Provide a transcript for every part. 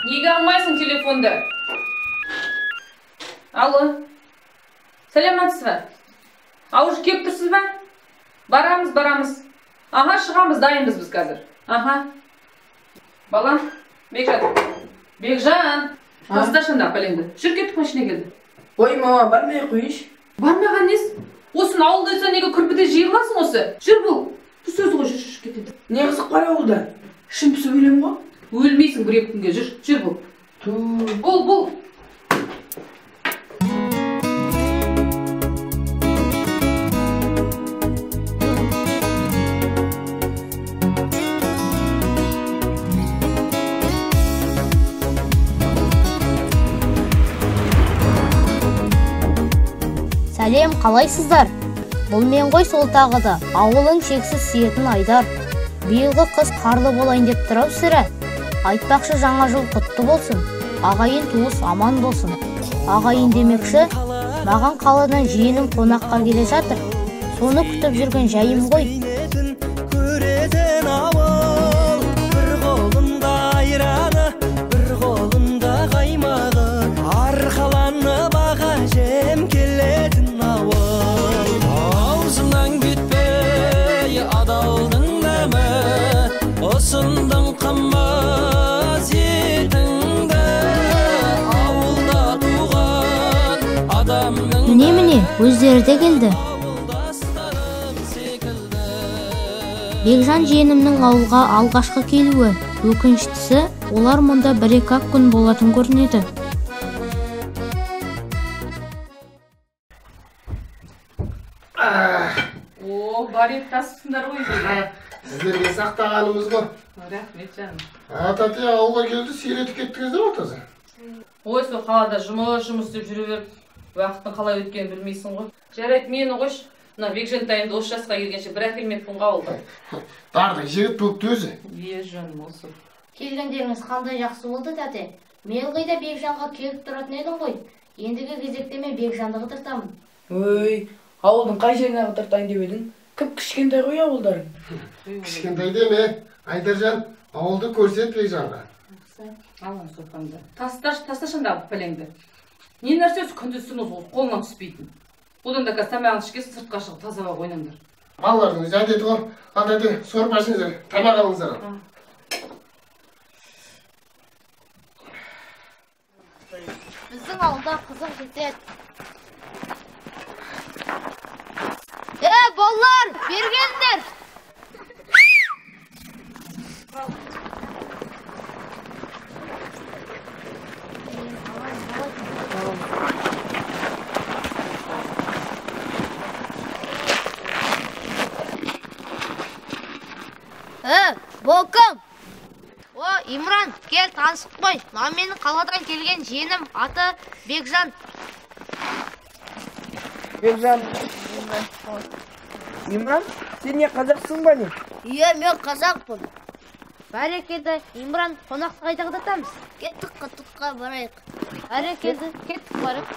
Неге алмайсың телефонды? Алло. Сәлеметсіз бе? Уже келіп тұрсыз ба? Барамыз. Аха, шығамыз, дайынбыз біз қазір. Аха. Балам, Бекжан. Тасташында пәленді. Жүр кеттік машина келді. Ой, мама, бармай қойыш. Бармаған нес? Осын ауылдайса неге күрпіде жиғыласың осы? Жүр бұл. Бұл сөзі ғой, жүр кетеді. Не қызық бар ауылда? Шын пісіп өлем ғой? Өлмейсің бір-екі күнге, жүр бұл. Бұл. Сәлем, қалайсыздар? Бұл мен ғой сол тағыда, ауылың шексіз сүйетін Айдар. Биылғы қыс қарлы болайын деп тұрау сірә. Айтпақшы жаңа жыл құтты болсын, ағайын туыс аман болсын. Ағайын демекші, маған қаладан жиенім қонаққа келе жатыр. Соны күтіп жүрген жайым ғой. Бір қолында айраны, бір қолында қаймағы, арқаланы баға жем келетін ауыл. Аузынан кетпей адалдың нәмі, осындың қымыз етіңді, ауылда туған адамның Міне, өздері де келді. Бекжан жиенімнің ауылға алғашқы келуі, өкініштісі, олар мұнда 1-2 күн болатын көрінеді. Барет тасысыңдар ғой. Сіздерге сақтағанымыз ғой. Рахмет жаным. Ататы ауылға келді, сүйретіп кеттіңіздер отасы. Ой, сол қалада жұмыс деп жүре беріп, уақыттың қалай өткенін білмейсің ғой. Жарайды, мені қойш. Мына Бекжантайымды осы жасқа келгенше бір әкелмекпін ауылда. Дардың жігіт болыпты өзі. Жаным осы. Келгендеріңіз қандай жақсы болды, тәте. Мен қайда Бекжанға келіп тұратын едім ғой. Ендігі кезекте мен Бекжанды қыдыртамын. Ой, ауылдың қай жеріне қыдыртайын деп едің? Кіп кішкентай ғой ауылдарың. Кішкентай деме, Айдаржан, ауылды көрсет Бекжанға. Алам соққанды. Тасташындағы пәлеңді. Не нәрсесі күндіз-түні қолынан түспейтін. Одан да тамағын ішкесін сыртқа шығып таза ауа ойнаңдар. Балалардың өзі әдеті ғой. Ататы сорып ашыңыздар, тамақ алыңыздар. Біздің ауылда қызық жетеді. Балалар, бергендер! Бұл кім? Имран, кел танысып қой. Мына менің қаладан келген жиенім, аты Бекжан. Бекжан. Имран, сен не қазақсың ба не? Иә, мен қазақпын. Бәрекелді, Имран, қонақты қайда қыдыртамыз? Кеттік құттыққа барайық. Бәрекелді, кеттік барайық.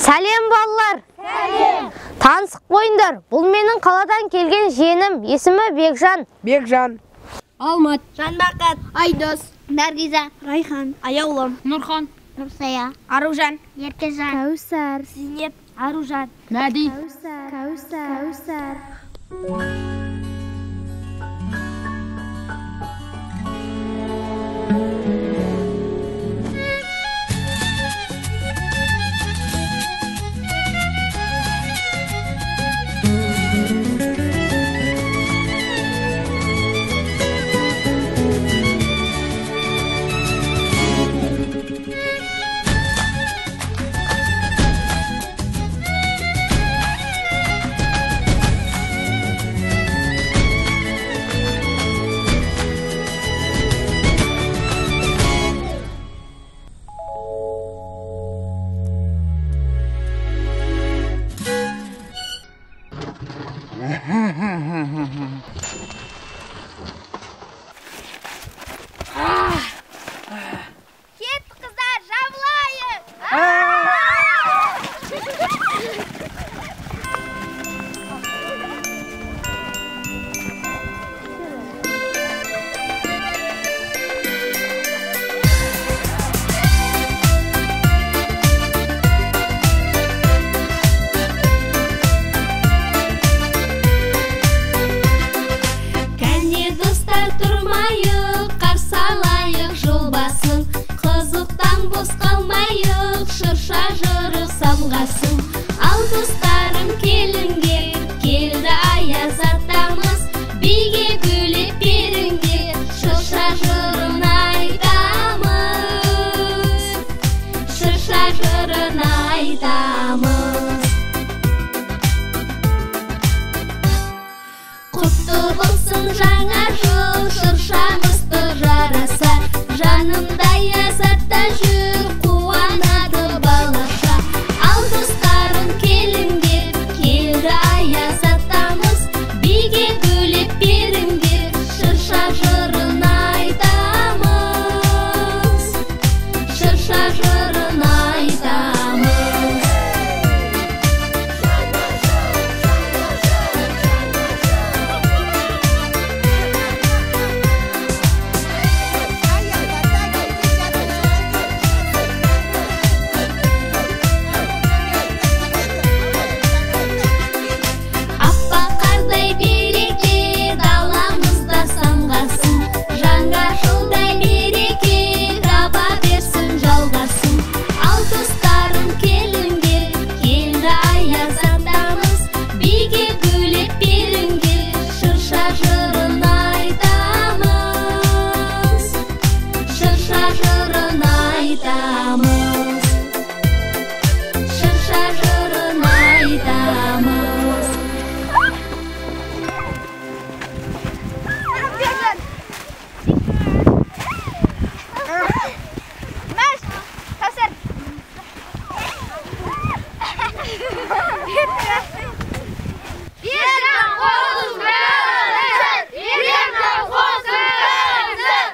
Сәлем балалар. Сәлем. Танысып қойыңдар. Бұл менің қаладан келген жиенім, есімі Бекжан. Бекжан. Алмат. Жанбақат. Айдос. Наргиза. Райхан. Аяулым. Нұрхан. Нұрсая. Аружан. Еркежан. Кәусар. Зейнеп. Аружан. Мәди. Кәусар. Ketdik kızlar, жабылайық. Кәне достар, тұрмайық, қарсы алайық жыл басын. Қызықтан бос қалмайық, шырша жырық самғасын. Ал достарым келіңдер, келді аяз атамыз. Биге гүлеп беріңдер, шырша жырын айтамыз. Шырша жырын айтамыз. Құтты болсын жаңа жыл, шыршамызды жараса. Жанымда язатта жүр, қуанады балаша. Ал достарым келіңдер, келді аяз атамыз. Биге гүлеп беріңдер, шырша жырын айтамыз. Шырша жырын айтамыз. Аппа қардай береке, даламызда самғасын. Жаңа жылдай береке, таба берсін жалғасын. Ал достарым келіңдер, келді аяз атамыз. Биге гүлеп беріңдер, шырша жырын айтамыз. Шырша жырын айтамыз. Шырша жырын айтамыз. Маш, кәсір. Ержан қосыз кімсін? Ержан қосыз кімсін?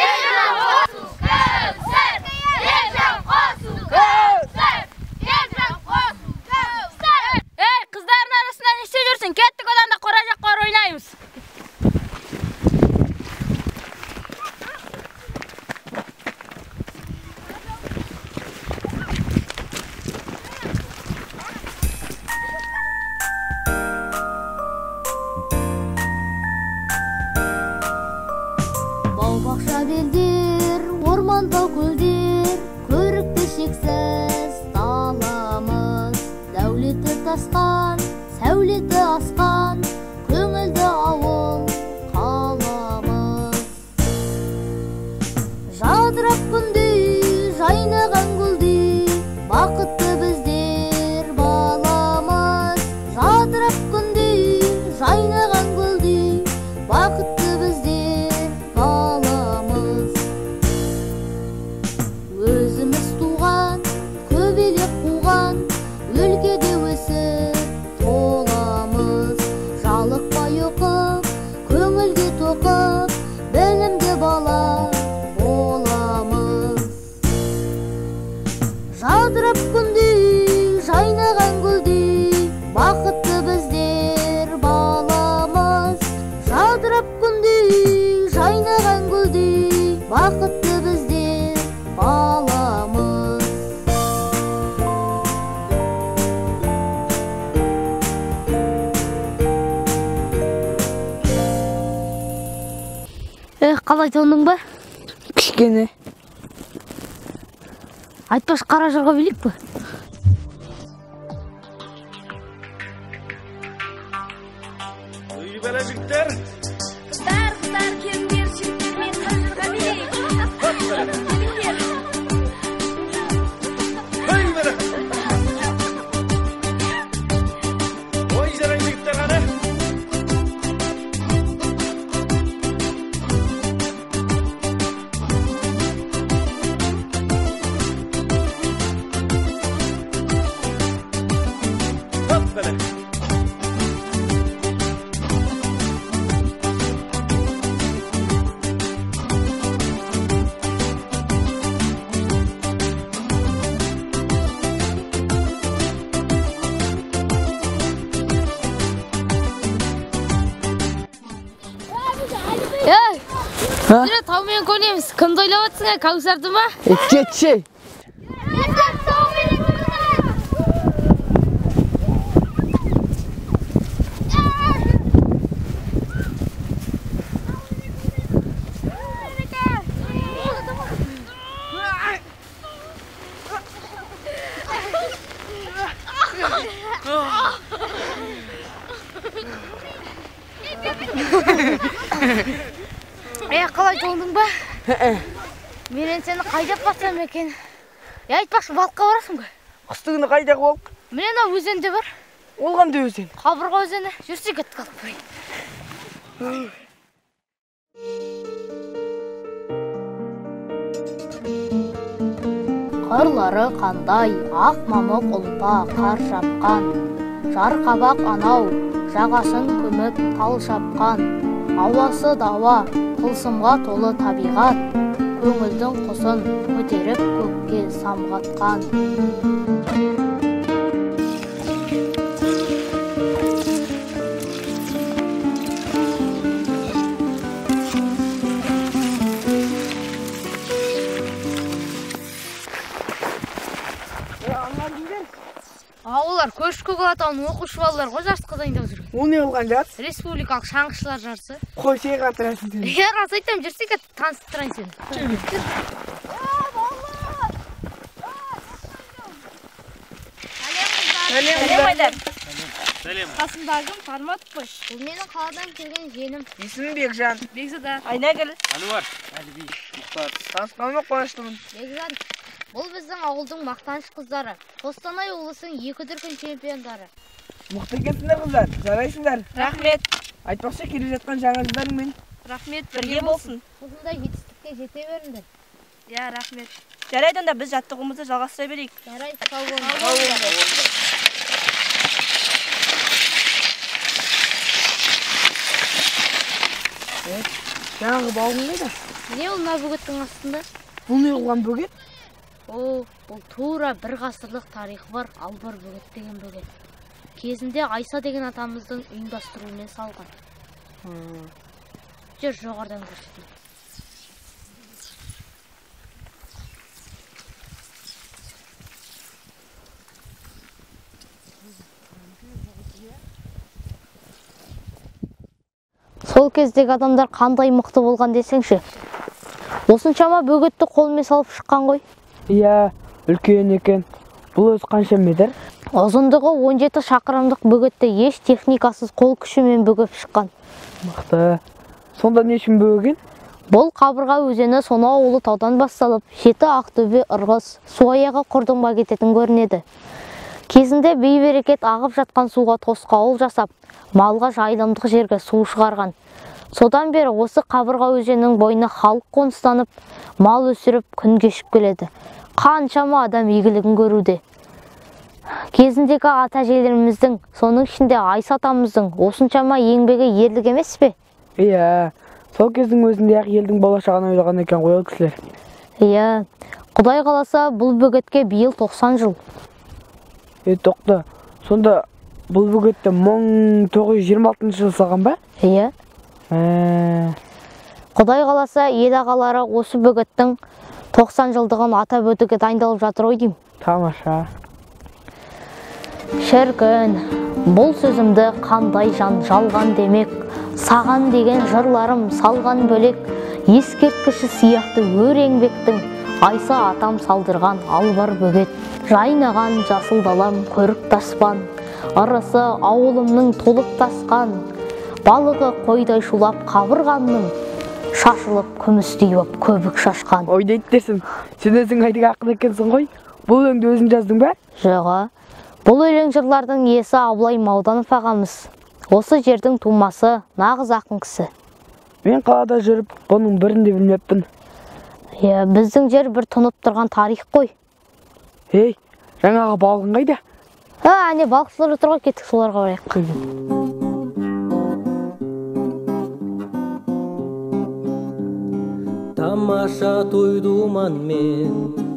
Ержан қосыз кімсін? Ержан қосыз кімсін? Ержан қосыз кімсін? Ей, қыздардың арасында не істеп жүрсің? Кеттік одан да қора жаққа ойнаймыз. Бау-бақша белдер, орманда көлдер, көрікті шексіз даламыз. Дәулеті тасқан, сәулеті асқан, көңілді ауыл қаламыз. Жадырап күндей, жайнаған гүлдей, бақытты біздер баламыз. Жадырап күндей, жайнаған гүлдей, бақытты біздер баламыз. Өзіміз туған, көбелек қуған, өлкеде өсіп толамыз. Жалықпай оқып, көңілге тоқып, білімді бала боламыз. Жадырап күндей, жайнаған гүлдей, бақытты біздер баламыз. Жадырап күндей, жайнаған гүлдей, бақытты біздер баламыз. Қалай тондың ба? Кішкене. Айтпаш қара жырға билік пі? Үй бәлі жігіттер. Қыздар, келіңдер, жігіттермен қара жырға билейік. Келіңдер. Үй бәлі. Ой жараң жігіттер қаны. Hop bәлі. Жүре таумен көнеміз. Кімді ойлап отырсың, Кәусарды ма? Кетші. Қалай тоңдың ба? Мен сені қайдап бассам екен? Айтпақшы, балыққа барасың ба? Қыстығыны қайдағы балық? Мен өзенде бар. Ол қандай өзен? Қабырға өзені. Жүрсек ет қалып көрейін. Қырлары қандай, ақ мамық ұлпа қар жапқан. Жарқабақ анау, жағасын көміп тал шапқан. Ауасы дауа, тылсымға толы табиғат. Көңілдің құсын көтеріп көкке самғатқан. Олар көшкі қалатауының оқушы балалар ғой, жарысқа дайындап жүрген. Ол не болған жарыс? Республикалық шаңғышылар жарысы. Қой, сен қатырасың сен. Рас айтам, жүрсек таныстырайын сені. Сәлем айдар. Сәлем. Қасымдағым Пармат қой. Бұл менің қаладан келген женім. Есімім Бекжан. Бекзада. Айнагүл. Ануар. Танысқаныма қуаныштымын. Бекжан, бұл біздің ауылдың мақтаныш қыздары. Қостанай облысының 2 дүркін чемпиондары. Мықты екенсіңдер қыздар, жарайсыңдар. Рахмет. Айтпақшы келе жатқан жаңа жылдарыңмен. Рахмет, бірге болсын. Осындай жетістікке жете беріңдер. Я, рахмет. Жарайды онда біз жаттығуымызды жалғастыра берейік. Жарайды, сау болыңыз. Жаңағы балғын қайда? Не ол мына бөгеттің астында? Бұл не қылған бөгет? Бұл тура 1 ғасырлық тарихы бар Албар бөгет деген бөгет. Кезінде Айса деген атамыздың ұйымдастыруымен салған. Жүр, жоғардан көрсетейін. Сол кездегі адамдар қандай мықты болған десеңші? Осыншама бөгетті қолмен салып шыққан ғой. Иә, үлкен екен. Бұл өз қанша метр? Ұзындығы 17 шақырымдық бөгетті еш техникасыз қол күшімен бөгіп шыққан. Мықты. Сонда не үшін бөгеген? Бұл Қабырға өзені сонау Ұлы таудан басталып, Жеті Ақтөбе, Ырғыз, Суаяғы Құрдымға кететін көрінеді. Кезінде бейберекет ағып жатқан суға тосқауыл жасап, малға жайылымдық жерге су шығарған. Содан бері осы Қабырға өзенінің бойына халық қоныстанып, мал өсіріп күн кешіп келеді. Қаншама адам игілігін көруде. Кезіндегі ата-әжелеріміздің, соның ішінде Айса атамыздың осыншама еңбегі ерлік емес пе? Иә, сол кездің өзінде ақ елдің болашағын ойлаған екен ғой ол кісілер. Иә, Құдай қаласа бұл бөгетке биыл 90 жыл. Тоқты. Сонда бұл бөгетті 1926 жыл салған ба? Иә. Құдай қаласа ел ағалары осы бөгеттің 90 жылдығын атап өтуге дайындалып жатыр ғой деймін. Тамаша. Шіркін, бұл сөзімді қандай жан жалған демек, саған деген жырларым салған бөлек, ескерткіші сияқты өр еңбектің Айса атам салдырған Албар бөгет. Жайнаған жасыл далам көрік таспан, арасы ауылымның толып тасқан, балығы қойдай шулап Қабырғамның, шашылып күмістей боп көбік шашқан. Ой дейттерсің, сен өзің айтық ақын екенсің ғой, бұл өлеңді өзің жаздың ба? Жоға, бұл өлең жырлардың иесі Абылай Мауданов ағамыз. Осы жердің тумасы, нағыз ақын кісі. Мен қалада жүріп, бұның бірін де білмеппін. Біздің жер бір тұнып тұрған тарих қой. Ей, жаңағы балғын қайда? Әне балықшылар отырға кеттік, соларға барайық. Тамаша той думанмен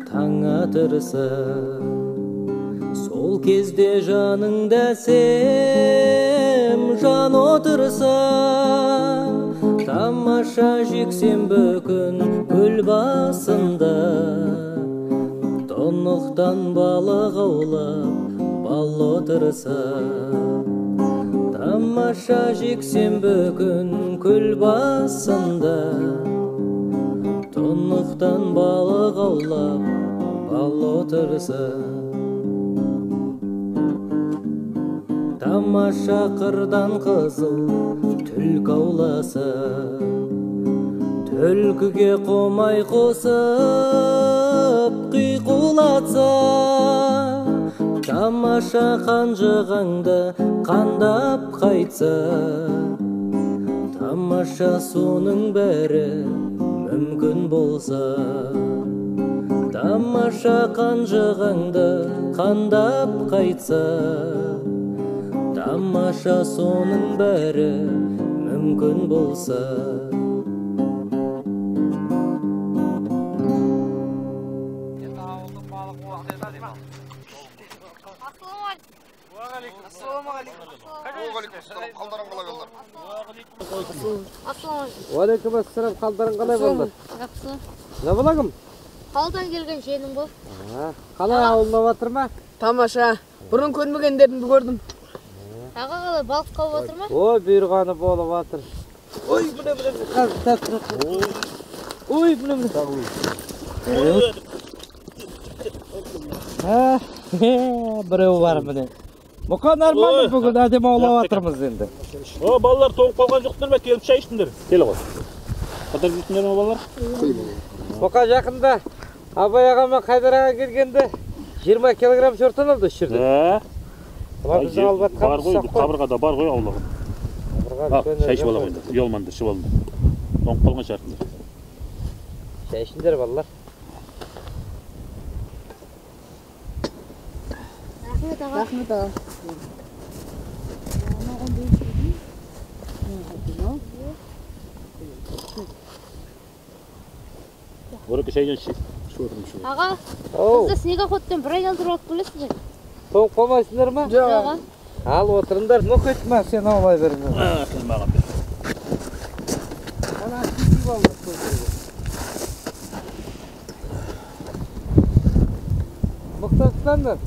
таң атырса, сол кезде жаныңда сен жан отырса, тамаша Тамаша жексенбі күн көл басында, тонықтан балық аулап бал отырса. Тамаша жексенбі күн көл басында, тонықтан балық аулап бал отырса. Тамаша қырдан қызыл түлкі ауласа, түлкіге қомай қосып қиқулатса. Тамаша қанжығаңды қандап қайтса, тамаша соның бәрі мүмкін болса. Тамаша қанжығаңды қандап қайтса, тамаша соның бәрі мүмкін болса. Уалейкум ассалам, қалдарың қалай болды? Жақсы. Не балағым? Қалдан келген женің бұл. Қалай ауылда батыр ма? Тамаша. Бұрын көрмегендерімді көрдім. Аға қалай балық қауып отыр ма? Ой, бұйырғаны болып батыр. Ой, бұны. Ой, бұны. Біреу бар міне. Мұқан арманды бүгін әдем аулап атырмыз енді. О, балалар тоңып қалған жоқтыр ма? Келіп шай ішіңдер. Кел ғой. Қадар жүрсіңдер ме балалар? Мұқа жақында Абай ағамен Қайдар аға келгенде 20 килограмм шортан алды үш жерде. Бар ғой, қабырғада бар ғой аулаған. Шай ішіп ала қойыңдар. Ұялмаңдар, ішіп алыңдар. Тоңып қалған шығарсыңдар. Шай ішіңдер балалар. Рахмет аға. Рахмет аға. Орекке шайдан ішіп. Аға, бізді снегоходтен бір айналдырып алып келесіз бе? Тоңып қалмайсыңдар ма? Жоқ. Ал отырыңдар. Мұхит ма сен аулай беріңдер. Сіз маған бер. Ана киіп алды. Мұқтасыңдар.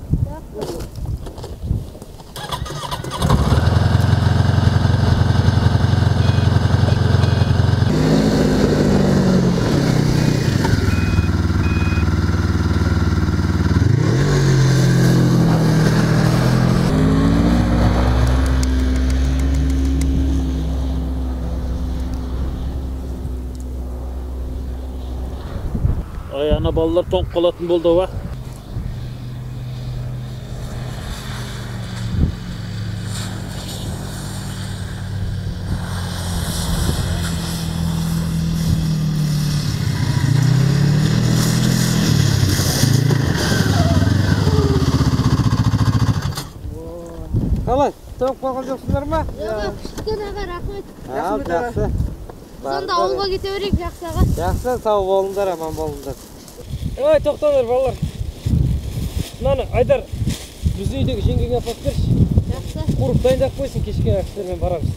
Ay, ana ballar toңып қалатын болды ва. Қалай? Тоңып қалған жоқсыңдар ма? Жоқ, күштікен аға, рахмет. Ал, жақсы. Сонда ауылға кете берейік, жақсы аға. Жақсы, сау болыңдар, аман болыңдар. Ой, тоқтаңдар балалар. Мынаны Айдар, біздің үйдегі жеңгеңе апарып берші. Жақсы. Қуырып дайындап қойсын, кешке кісілермен барамыз.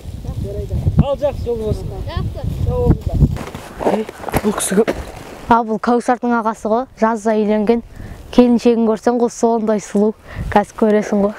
Ал, жақсы, жол болсын. Жақсы. Сау болыңдар. Бұл кісі кім? Бұл Кәусардың ағасы ғой, жазда үйленген. Келіншегін көрсең ғой, сондай сұлу. Қазір көресің ғой.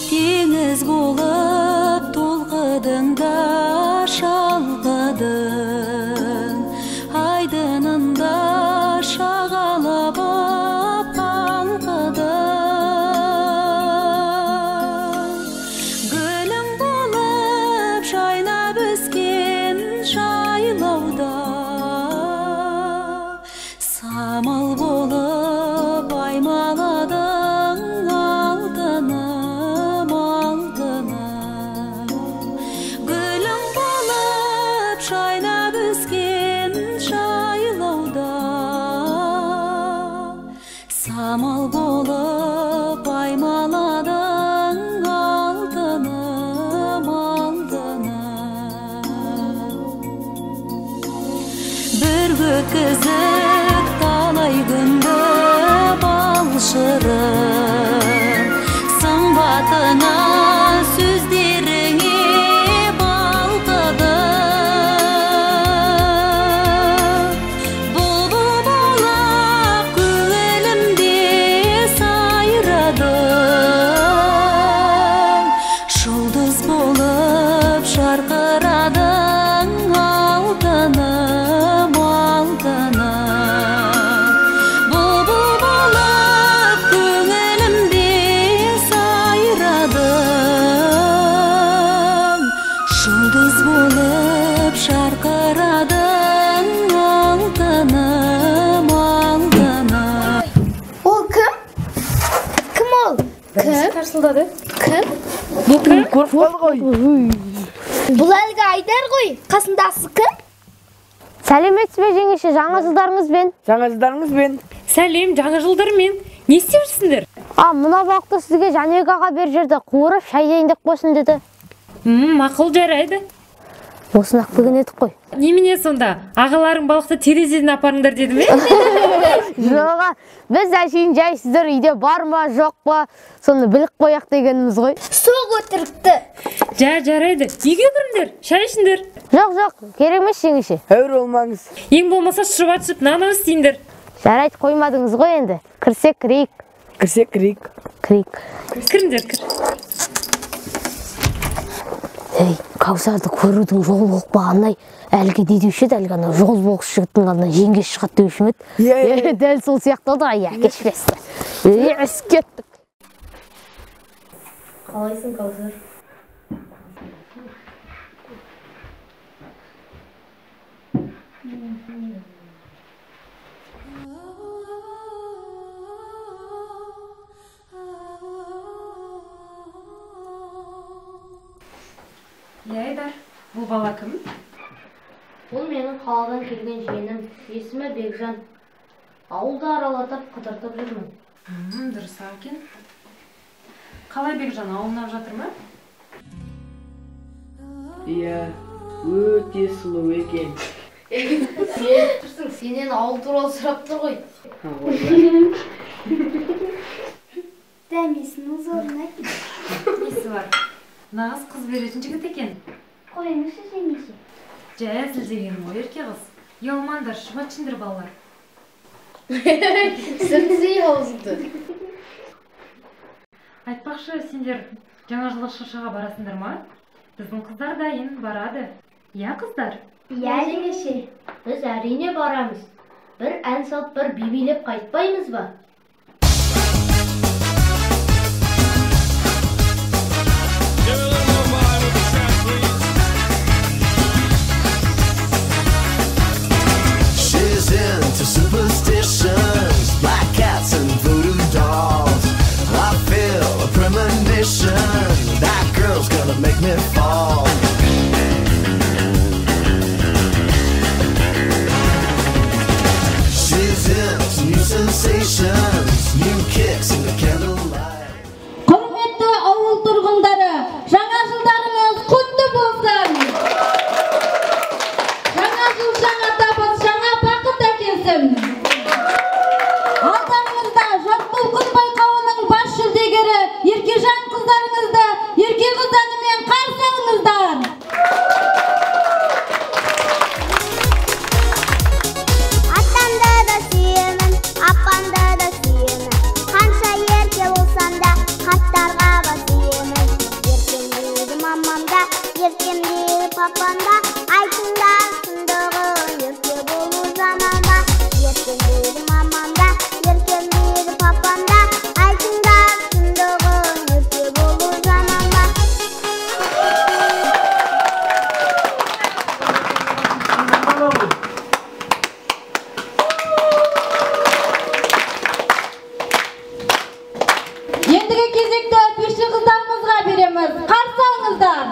Теңіз болып толқыдың да шалқыдың, айдынында шағалап балқыдың. Гүлің болып жайнап өскен жайлауда, самал болып аймаладың алтыным, алтыным. Гүлің өткізіп талай күнді бал шырын сымбатына сөздеріңе балқыдым бұлбұл болып көңілімде сайрадың жұлдыз болып жарқырадың алтыным алтыным бұлбұл болып көңілімде сайрадың жұлдыз болып жарқырадың алтыным алтыным. Ол кім? Кім ол? Кім? Тарсылдады. Кім? Бұл кім? Көріп қалды ғой. Бұл әлгі Айдар ғой. Қасындасы кім? Сәлеметсіз бе жеңеше, жаңа жылдарыңызбен? Жаңа жылдарыңызбен. Сәлем, жаңа жылдармен. Не істеп жүрсіңдер? Мына бақты сізге Жәнек аға бер жерді қуырып шай дейін деп қойсын деді. Мақұл, жарайды. Осыны ақ бүгін едік қой. Немене сонда? Ағаларың балықты терезеден апарыңдар деді ме? Жоға, біз әшейін жай сіздер үйде бар ма, жоқ па, соны біліп қояқ дегеніміз ғой. Соқ өтірікті. Жарайды. Үйге кіріңдер, шай ішіңдер. Жоқ, керек емес жеңеше. Әуір болмаңыз. Ең болмаса шырбат түсіп нан істейіндер. Жарайды, қоймадыңыз ғой енді. Кірсек кірейік. Кірейік. Кіріңдер, кір. Ей, Каусарды көрудің жол болып бағанай, әлгі дедеуші еді, әлгі ана жол болғыш жігіттің ғана жеңге шығат деуші ме еді? Дәл сол сияқты олды ғой, кешпесті. Кеттік. Қалайсың, Каусар? Айдар, бұл бала кім? Бұл менің қаладан келген жиенім, есімі Бекжан. Ауылды аралатып, қыдыртып жүрмін. Дұрыс екен. Қалай Бекжан, ауылнап жатыр ма? Иә, өте сұлу екен. Тұрсың, сенен ауыл туралы сұрап тұр ғой. Дәмесінің зорын айт. Несі бар? Нағыз қыз беретін жігіт екен. Қойыңызшы жеңеше. Әзіл деген ғой ерке қыз. Ұялмаңдар, шұбатшыңдар балалар. Сыртсый аузыңды. Айтпақшы, сендер жаңа жылдық шыршаға барасыңдар ма? Біздің қыздар дайын барады. Иә, қыздар? Иә, жеңеше. Біз әрине барамыз. Бір ән салып, бір бибилеп қайтпаймыз ба? Into superstitions, black cats and voodoo dolls. I feel a premonition, that girl's gonna make me fall. She's into new sensations, new kicks in the candlelight. Құрметті ауыл тұрғындары, жаңа жылдарыңыз құтты болсын. Жаңа жыл жаңа табыс, жаңа бақыт әкелсін. Алдарыңызда Жаттылқын байқауының бас жүлдегері Еркежан қыздарыңызды ерке қыз әнімен қарсы алыңыздар. Атамды да сүйемін, апамды да сүйемін. Қанша ерке болсам да қарттарға басыйемін. Еркем дейді мамамда, еркем дейді папамда. Айтыңдар шындығын, ерке болу заманда. Еркем дейді мамамда, еркем дейді папамда. Айтыңдар шындығын, ерке болу заманда. Ендігі кезекті пешті қыздарымызға береміз. Қарсы алыңыздар.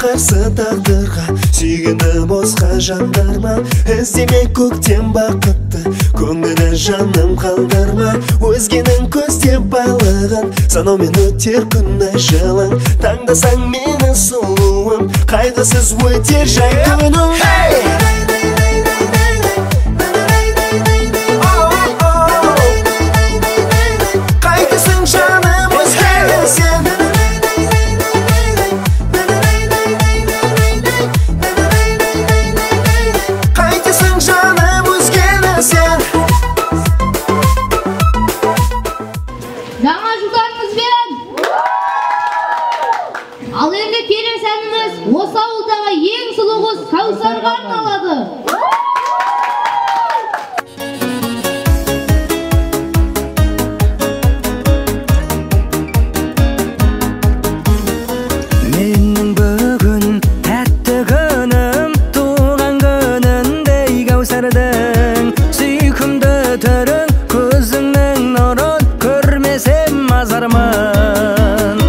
қарсы тағдырға, сүйгенді босқа жандырма. Іздеме көктем бақытты, көңілі жаным қалдырма. Өзгенің көздеп байлығын, санаумен өтер күні жылың. Таңдасаң мені сұлуым, қайғысыз өтер жай күнің. Қайтесің жаным өзгені сен, қайтесің жаным өзгені сен. Жаңа жылдарыңызбен! Ал енді келесі әніміз осы ауылдағы ең сұлу қыз Кәусарға арналады. Менің бүгін тәтті күнім, туған күніндей Кәусардың сүйкімді түрін, көзіңнің нұрын көрмесем мазармын.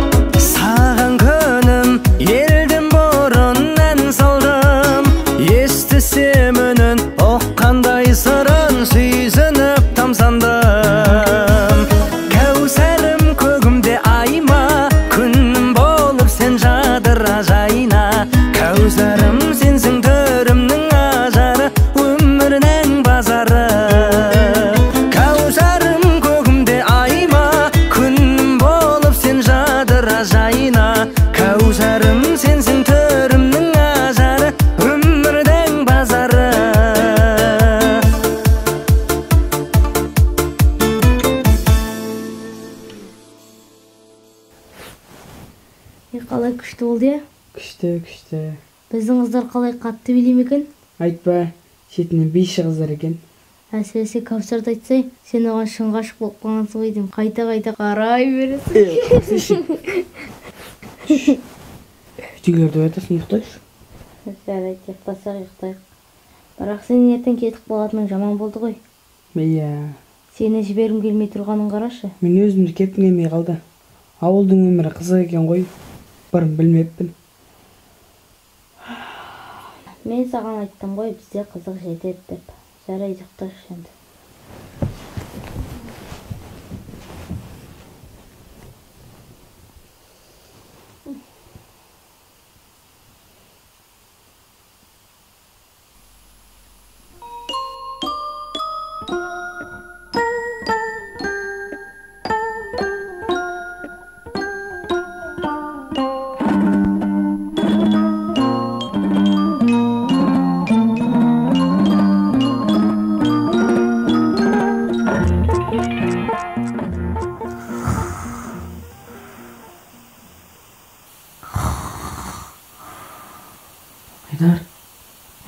Саған күнім елден бұрын ән салдым, естісем үнін ұққандай сырын, сүйсініп тамсандым. Кәусәрім көгімде айма, күнім болып сен жадыра жайна. Кәусәрім сенсің түрімнің ажары, өмірінің базары. Кәусәрім көгімде айма, күнім болып сен жадыра жайна. Кәусәрім сенсің түрімнің ажары, өмірдің базары. Қалай күшті болды, е? Күшті. Біздің қыздар қалай қатты билейме екен? Айтпа, шетінен бейші қыздар екен. Әсіресе Кәусарды айтсай, сен оған шын ғашық болып қалғансың ғой деймін. Қайта қарай бересің. Түйлерді айтасың, ұйықтайшы. Жарайды, ұйықтасақ ұйықтайық. Бірақ сен ертең кетіп қалатының жаман болды ғой. Иә. Сені жібергім келмей тұрғанын қарашы. Мен өзімді кеткім келмей қалды. Ауылдың өмірі қызық екен ғой. Бұрын білмеппін. Мен саған айттым ғой, бізде қызық жетеді деп. Жарайды, ұйықтайықшы енді.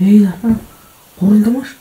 Eylar, qorildimish?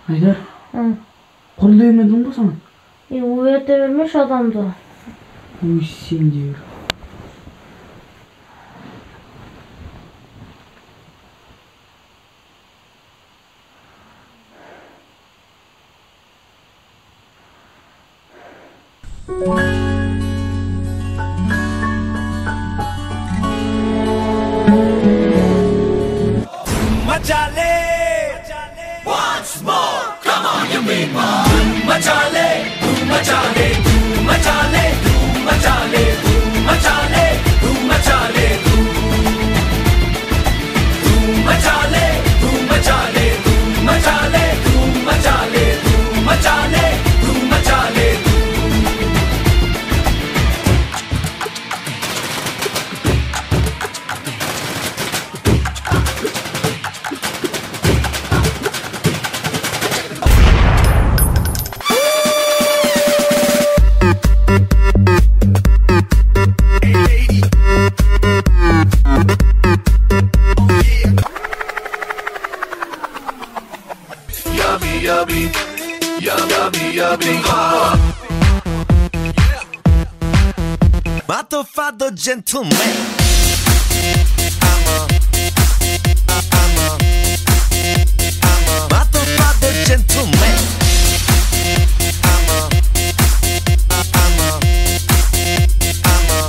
Ayдар, қолды емедің ба саған? Уерте бермеш адамды. Ой, сен де өр. Once more, come on, you mean more. Machale, machale, machale, machale, machale, machale, machale, machale, machale, machale, the gentleman. Motherfucker gentleman.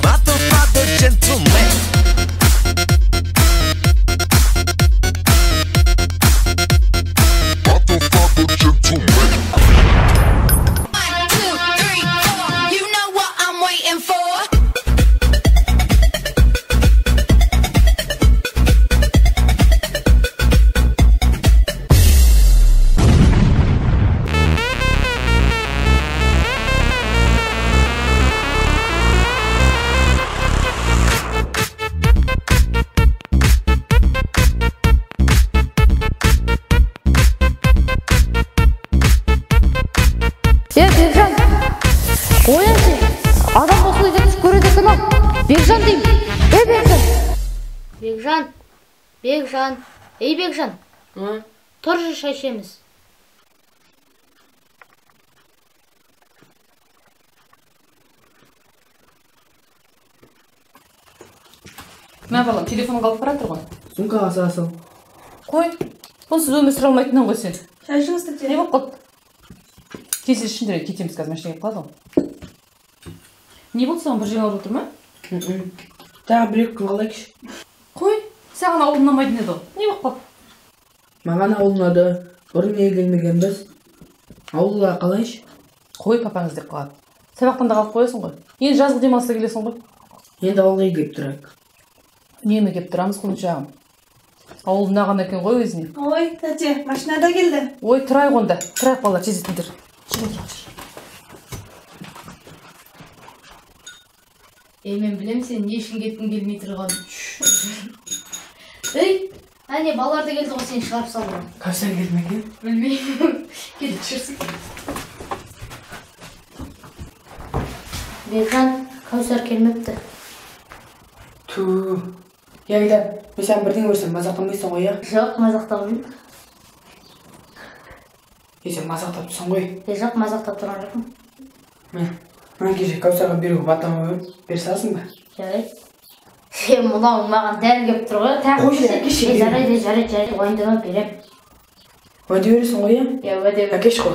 Motherfucker gentleman. Motherfucker gentleman. 1, 2, 3, 4. You know what I'm waiting for. Бекжан, ояншы. Адам осылай жетіш көреді екен-ау. Бекжан деймін. Бекжан. Бекжан. Ей Бекжан. Тұршы шай ішеміз. Мә балам, телефон қалып баратыр ғой. Сумкаға саласың. Қой, онсыз өмір сүре алмайтынын ғой сен. Шай ішіңіз тәте. Не болып қалды? Тез ішіндіре кетеміз қазір, машинаға келіп қалды ғой. Не болды саған, бір жеңіл алып отыр ма? Тағы бір-екі күн қалайықшы. Қой, саған ауыл ұнамайтын еді ғой. Не болып қалды? Маған ауыл ұнады. Бұрын неге келмегенбіз. Ауылға қалайшы? Қой, папаңыз деп қалады. Сабақтан да қалып қоясың ғой. Енді жазғы демалыста келесің ғой. Енді ауылға келіп тұрайық. Неме келіп тұрамыз құлыншағым. Ауыл ұнаған екен ғой өзіне. Ой, тәте, машинада келді. Ой, тұрайық онда. Тұрайық балалар, тездетіңдер. Мен білем сен не үшін кеткің келмей тұрған. Ей, әне балалар да келді ғой, сені шығарып салды. Кәусар келді ме екен? Білмеймін. Келіп жүрсің. Бекжан, Кәусар келмепті. Ту. Айдар, мен сен бірден көрсем мазақтамайсың ғой, я? Жоқ, мазақтамаймын. Сен мазақтап тұрсың ғой? Жоқ, мазақтап тұрған жоқпын. Мен кеше Кәусарға беруге батама бере саласың ба? Жарайды. Сен мынау маған дәл келіп тұр ғой. Қойшы, әкеші берем. Жарайды, уайымдама берем. Уәде бересің ғой, я? Я уәде берем. Әкеш қой.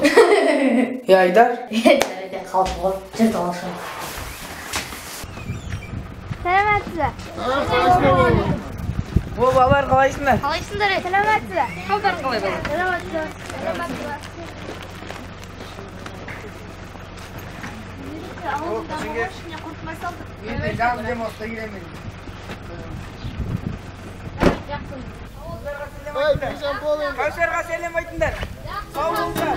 Айдар? Жарайды, қалып ғой. Жүрді алшын. Сәлеметсіздер. О, балалар қалайсыңдар? Қалайсыңдар? Сәлеметсіздер. Қалдар қалай балалар? Сәлеметсіздер. Ауылдағы машине құртмай салдық. Енді жаңғы демалыста келемін. Кәусарға сәлем айтыңдар. Сау болыңдар.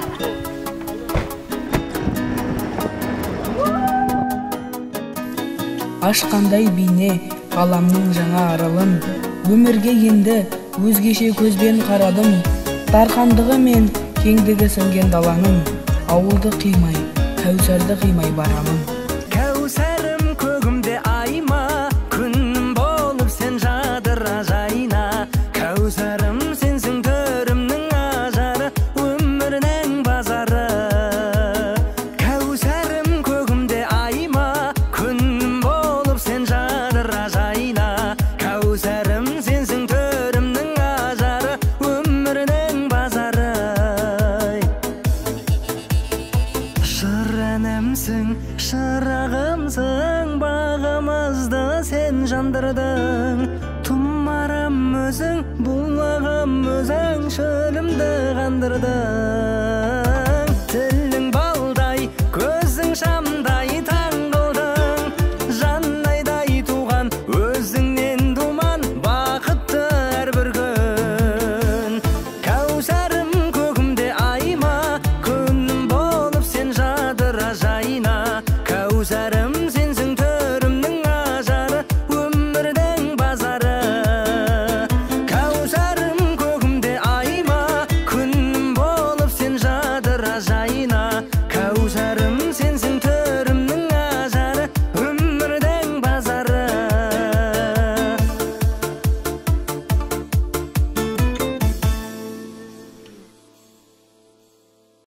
Ашқандай бейне ғаламның жаңа аралын, өмірге енді өзгеше көзбен қарадым. Дархандығы мен кеңдігі сіңген даланың, ауылды қимай, Кәусарды қимай барамын. Кәусәрім көгімде айма, күнім болып сен жадыра жайна. Кәусәрім сенсің төрімнің ажары, өмірдің базары. Кәусәрім көгімде айма, күнім болып сен жадыра жайна. Кәусәрім сенсің төрімнің ажары, өмірдің базары. Шырынымсың, шырағымсың, бағымызды сен жандырдың. Тұмарым өзің, бұлағым өзің, шөлімді қандырдың.